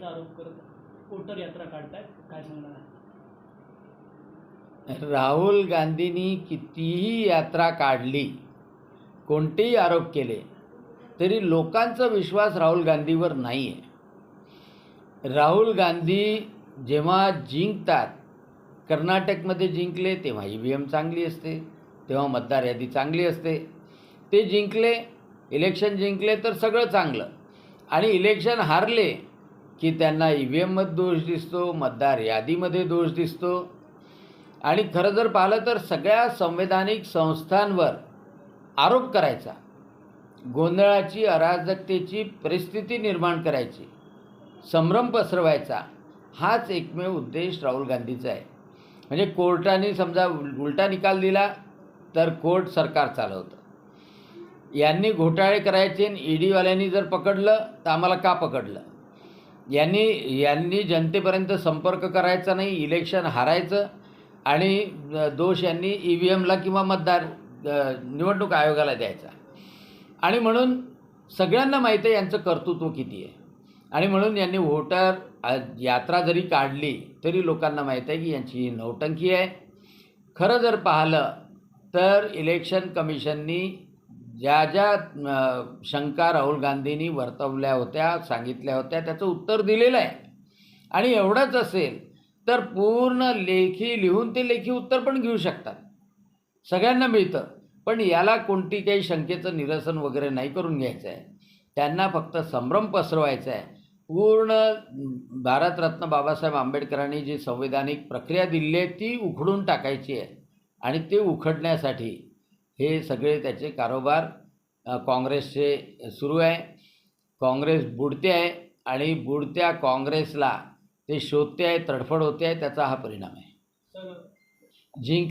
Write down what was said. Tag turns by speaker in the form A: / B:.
A: असल्याचा आरोप करत वोटर यात्रा काढतायत, काय सांगणार आहे?
B: राहुल गांधींनी कितीही यात्रा काढली, कोणतेही आरोप केले, तरी लोकांचा विश्वास राहुल गांधीवर नाही आहे. राहुल गांधी जेव्हा जिंकतात, कर्नाटकमध्ये जिंकले तेव्हा EVM चांगली असते, तेव्हा मतदार यादी चांगली असते. ते जिंकले, इलेक्शन जिंकले तर सगळं चांगलं, आणि इलेक्शन हारले की त्यांना EVMमध्ये दोष दिसतो, मतदार यादीमध्ये दोष दिसतो. आणि खरं जर पाहिलं तर सगळ्या संवैधानिक संस्थांवर आरोप करायचा, गोंधळाची अराजकतेची परिस्थिती निर्माण करायची, संभ्रम पसरवायचा, हाच एकमेव उद्देश राहुल गांधीचा आहे. म्हणजे कोर्टाने समजा उलटा निकाल दिला तर कोर्ट सरकार चालवतं. यांनी घोटाळे करायचे, EDवाल्यांनी जर पकडलं तर आम्हाला का पकडलं, यांनी जनतेपर्यंत संपर्क करायचा नाही, इलेक्शन हारायचं, आणि दोष यांनी EVMला किंवा निवडणूक आयोगाला द्यायचा. आणि म्हणून सगळ्यांना माहीत आहे यांचं कर्तृत्व किती आहे, आणि म्हणून यांनी वोटर यात्रा जरी काढली तरी लोकांना माहीत आहे की यांची ही नौटंकी आहे. खरं जर पाहिलं तर इलेक्शन कमिशननी ज्या ज्या शंका राहुल गांधींनी वर्तवल्या होत्या, सांगितल्या होत्या, त्याचं उत्तर दिलेलं आहे. आणि एवढंच असेल तर पूर्ण लेखी लिहून ते लेखी उत्तर पण घेऊ शकतात, सगळ्यांना मिळतं. पण याला कोणती काही शंकेचं निरसन वगैरे नाही करून घ्यायचं आहे. त्यांना फक्त संभ्रम पसरवायचा आहे. पूर्ण भारतरत्न बाबासाहेब आंबेडकरांनी जी संवैधानिक प्रक्रिया दिली आहे ती उखडून टाकायची आहे, आणि ते उखडण्यासाठी हे सगळे त्याचे कारोबार काँग्रेसचे सुरू आहे. काँग्रेस बुडते आहे, आणि बुडत्या काँग्रेसला ते शोधते आहे, तडफड होते आहे, त्याचा हा परिणाम आहे. जिंक